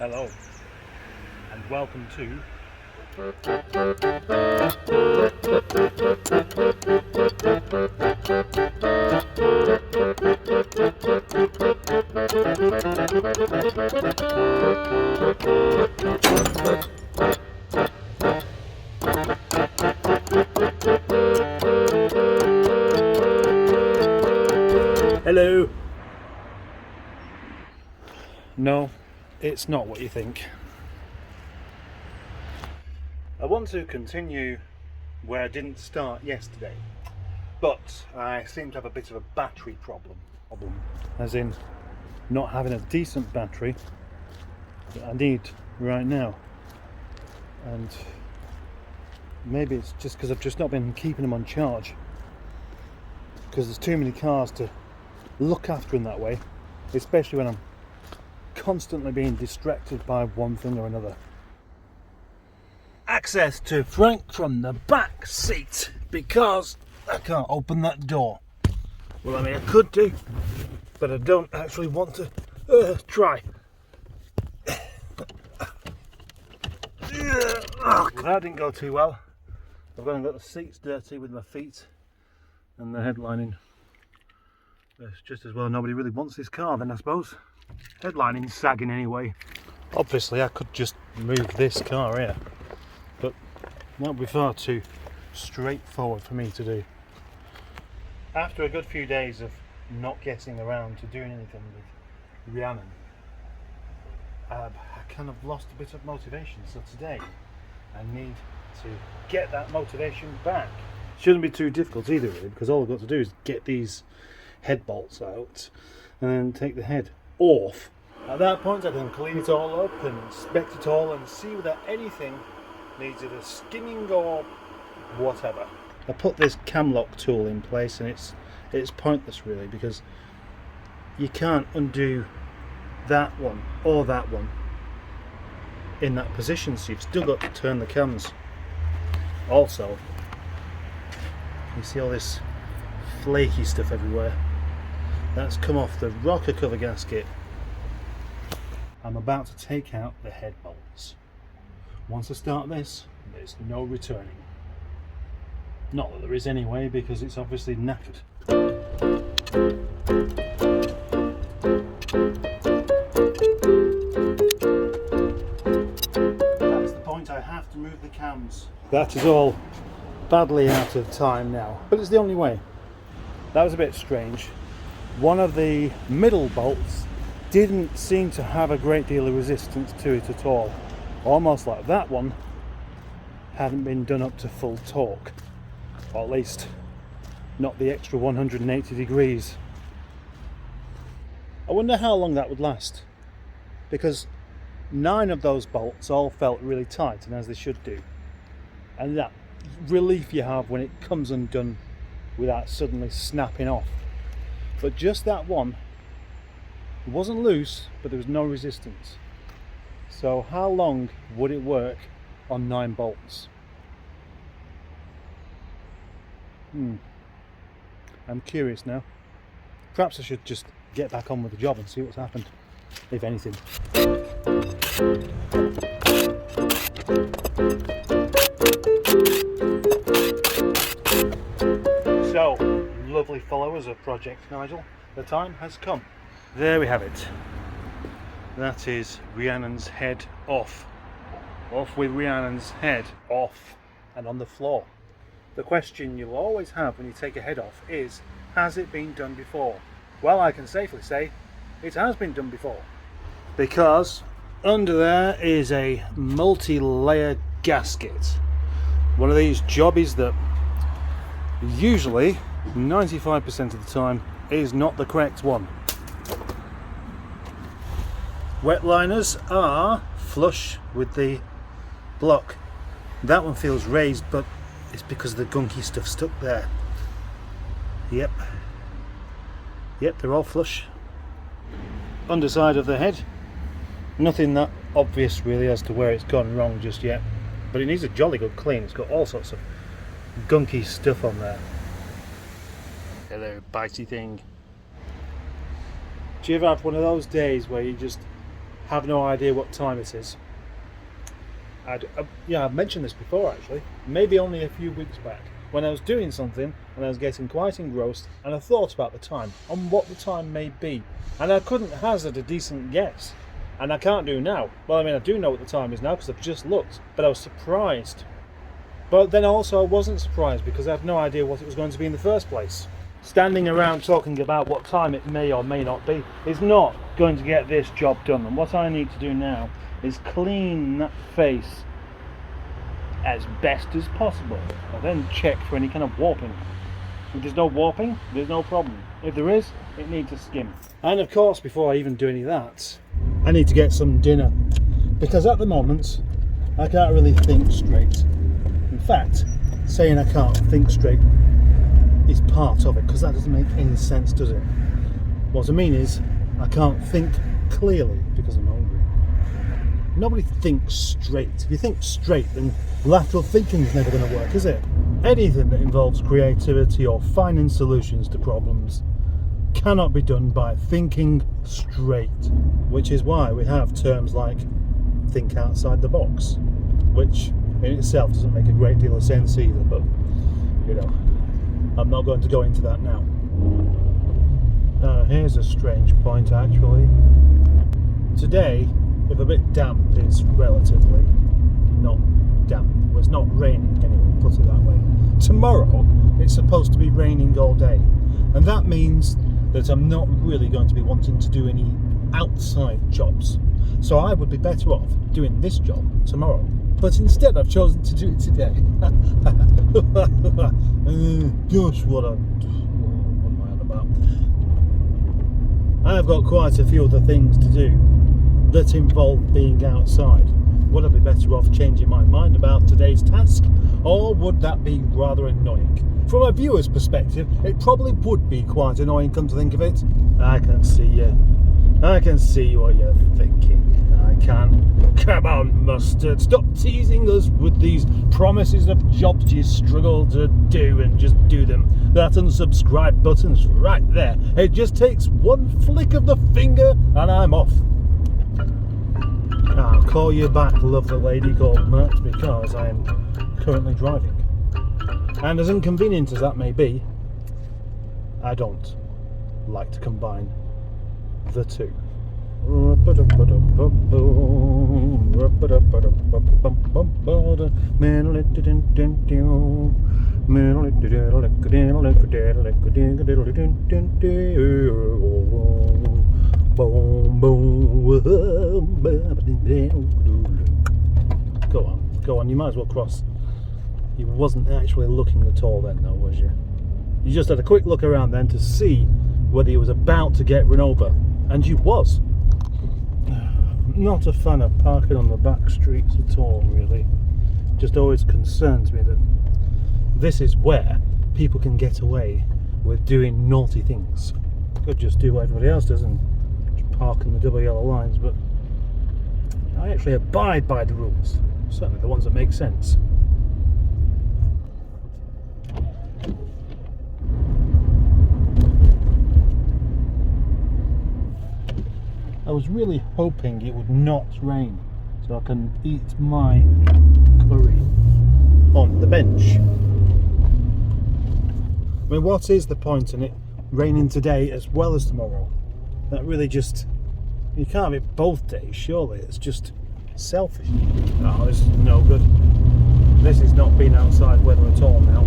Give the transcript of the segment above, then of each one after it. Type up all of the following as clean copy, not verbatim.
Hello and welcome to Hello. No, it's not what you think. I want to continue where I didn't start yesterday, but I seem to have a bit of a battery problem. As in not having a decent battery that I need right now. And maybe it's just because I've just not been keeping them on charge, because there's too many cars to look after in that way, especially when I'm constantly being distracted by one thing or another. Access to Frank from the back seat because I can't open that door. Well, I mean, I could do, but I don't actually want to try. Well, that didn't go too well. I've gone and got the seats dirty with my feet and the headlining. It's just as well nobody really wants this car then, I suppose. Headlining's sagging anyway. Obviously I could just move this car here, but that would be far too straightforward for me to do. After a good few days of not getting around to doing anything with Rhiannon, I kind of lost a bit of motivation, so today I need to get that motivation back. Shouldn't be too difficult either really, because all I've got to do is get these head bolts out and then take the head off. At that point I can clean it all up and inspect it all and see whether anything needs either skimming or whatever. I put this cam lock tool in place and it's pointless really, because you can't undo that one or that one in that position, so you've still got to turn the cams. Also, you see all this flaky stuff everywhere. That's come off the rocker cover gasket. I'm about to take out the head bolts. Once I start this, there's no returning. Not that there is anyway, because it's obviously knackered. That's the point, I have to move the cams. That is all badly out of time now, but it's the only way. That was a bit strange. One of the middle bolts didn't seem to have a great deal of resistance to it at all. Almost like that one hadn't been done up to full torque, or at least not the extra 180 degrees. I wonder how long that would last, because 9 of those bolts all felt really tight, and as they should do, and that relief you have when it comes undone without suddenly snapping off. But just that one, it wasn't loose, but there was no resistance. So how long would it work on 9 bolts? I'm curious now. Perhaps I should just get back on with the job and see what's happened, if anything. So, lovely followers of Project Nigel, the time has come. There we have it. That is Rhiannon's head off. Off with Rhiannon's head off and on the floor. The question you'll always have when you take a head off is, has it been done before? Well, I can safely say it has been done before, because under there is a multi-layer gasket. One of these jobbies that usually 95% of the time is not the correct one. Wet liners are flush with the block. That one feels raised, but it's because the gunky stuff stuck there. Yep, they're all flush. Underside of the head, nothing that obvious really as to where it's gone wrong just yet, but it needs a jolly good clean. It's got all sorts of gunky stuff on there. Hello, bitey thing. Do you ever have one of those days where you just have no idea what time it is. Yeah, I've mentioned this before actually, maybe only a few weeks back, when I was doing something and I was getting quite engrossed and I thought about the time and what the time may be, and I couldn't hazard a decent guess, and I can't do now. Well, I mean, I do know what the time is now because I've just looked, but I was surprised. But then also I wasn't surprised because I had no idea what it was going to be in the first place. Standing around talking about what time it may or may not be is not going to get this job done, and what I need to do now is clean that face as best as possible and then check for any kind of warping. If there's no warping, there's no problem. If there is, it needs a skim. And of course, before I even do any of that, I need to get some dinner, because at the moment I can't really think straight. In fact, saying I can't think straight is part of it, because that doesn't make any sense, does it? What I mean is, I can't think clearly because I'm hungry. Nobody thinks straight. If you think straight, then lateral thinking is never going to work, is it? Anything that involves creativity or finding solutions to problems cannot be done by thinking straight, which is why we have terms like think outside the box, which in itself doesn't make a great deal of sense either, but you know, I'm not going to go into that now. Here's a strange point actually. Today, if a bit damp, is relatively not damp. Well, it's not raining anyway, put it that way. Tomorrow, it's supposed to be raining all day, and that means that I'm not really going to be wanting to do any outside jobs. So I would be better off doing this job tomorrow. But instead I've chosen to do it today. Gosh, what am I on about? I've got quite a few other things to do that involve being outside. Would I be better off changing my mind about today's task, or would that be rather annoying? From a viewer's perspective, it probably would be quite annoying, come to think of it. I can see you. I can see what you're thinking. I can. Come on, Mustard. Stop teasing us with these promises of jobs you struggle to do, and just do them. That unsubscribe button's right there. It just takes one flick of the finger and I'm off. I'll call you back, lovely lady called Matt, because I am currently driving. And as inconvenient as that may be, I don't like to combine the two. Go on, you might as well cross. You wasn't actually looking at all then though, was you? You just had a quick look around then to see whether you was about to get run over, and you was. Not a fan of parking on the back streets at all, really. Just always concerns me that this is where people can get away with doing naughty things. Could just do what everybody else does and just park in the double yellow lines, but I actually abide by the rules, certainly the ones that make sense. I was really hoping it would not rain so I can eat my curry on the bench. I mean, what is the point in it raining today as well as tomorrow? That really just, you can't have it both days, surely. It's just selfish. No, this is no good. This is not being outside weather at all now.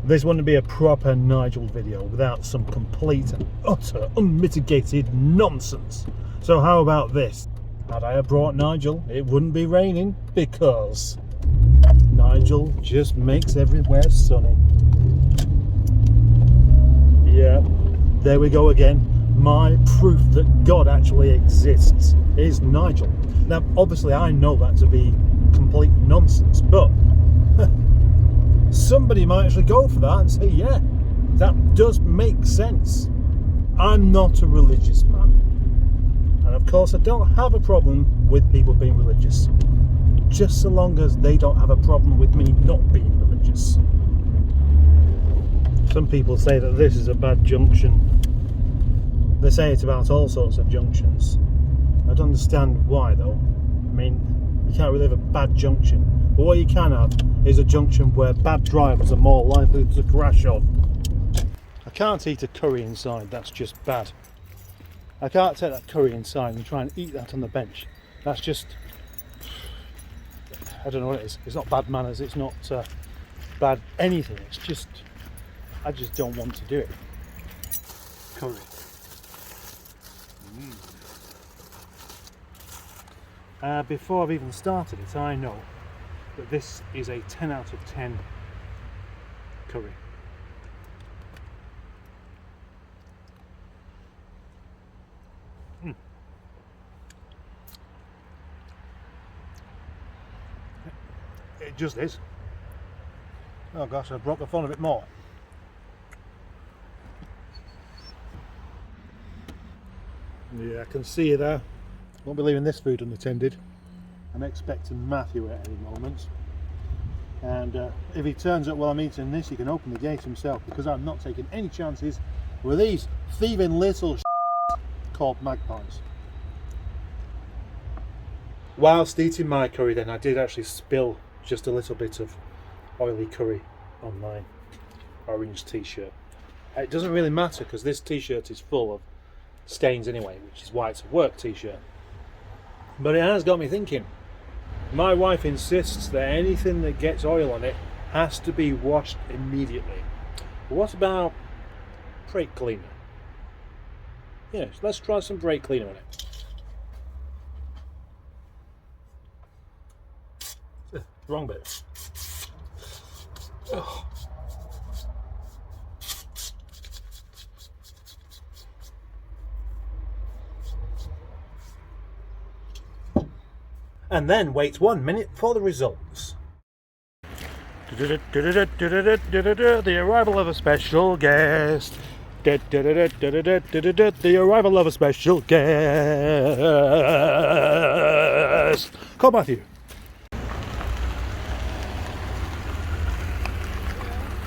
This wouldn't be a proper Nigel video without some complete and utter unmitigated nonsense. So how about this? Had I brought Nigel, it wouldn't be raining, because Nigel just makes everywhere sunny. Yeah, there we go again. My proof that God actually exists is Nigel. Now, obviously I know that to be complete nonsense, but somebody might actually go for that and say, yeah, that does make sense. I'm not a religious man. And of course I don't have a problem with people being religious, just so long as they don't have a problem with me not being religious. Some people say that this is a bad junction. They say it about all sorts of junctions. I don't understand why though. I mean, you can't really have a bad junction, but what you can have is a junction where bad drivers are more likely to crash on. I can't eat a curry inside, that's just bad. I can't take that curry inside and try and eat that on the bench. That's just, I don't know what it is. It's not bad manners, it's not bad anything. It's just, I just don't want to do it. Curry. Before I've even started it, I know that this is a 10 out of 10 curry. It just is. Oh gosh, I broke the phone a bit more. Yeah, I can see you there. Won't be leaving this food unattended. I'm expecting Matthew at any moment. And if he turns up while I'm eating this, he can open the gate himself, because I'm not taking any chances with these thieving little called magpies. Whilst eating my curry then, I did actually spill just a little bit of oily curry on my orange t-shirt. It doesn't really matter because this t-shirt is full of stains anyway, which is why it's a work t-shirt. But it has got me thinking. My wife insists that anything that gets oil on it has to be washed immediately. What about brake cleaner? Yes, let's try some brake cleaner on it. Wrong bit. Oh. And then wait 1 minute for the results. The arrival of a special guest. The arrival of a special guest. Call Matthew.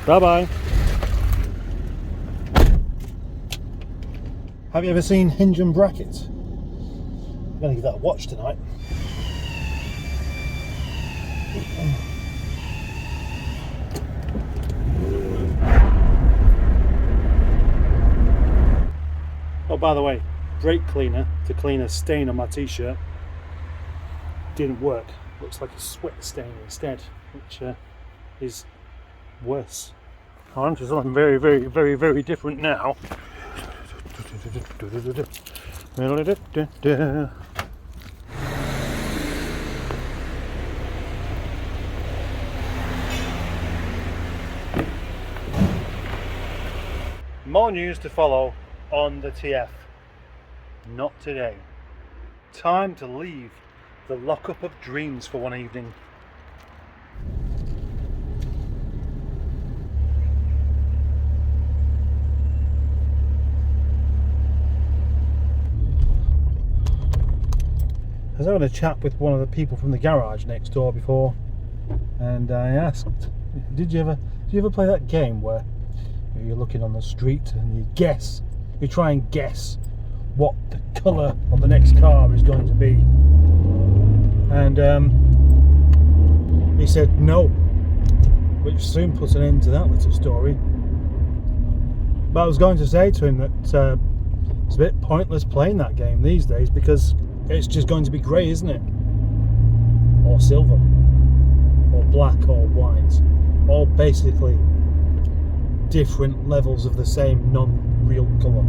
Bye bye. Have you ever seen Hinge and Bracket? I'm gonna give that a watch tonight. Oh, by the way, brake cleaner to clean a stain on my t-shirt didn't work. Looks like a sweat stain instead, which is worse. On to something very, very, very, very different now. More news to follow on the TF. Not today. Time to leave the lockup of dreams for one evening. I was having a chat with one of the people from the garage next door before, and I asked, did you ever play that game where you're looking on the street and you try and guess what the colour of the next car is going to be? And he said no, which soon put an end to that little story. But I was going to say to him that it's a bit pointless playing that game these days, because it's just going to be grey, isn't it? Or silver, or black, or white, all basically different levels of the same non-real colour.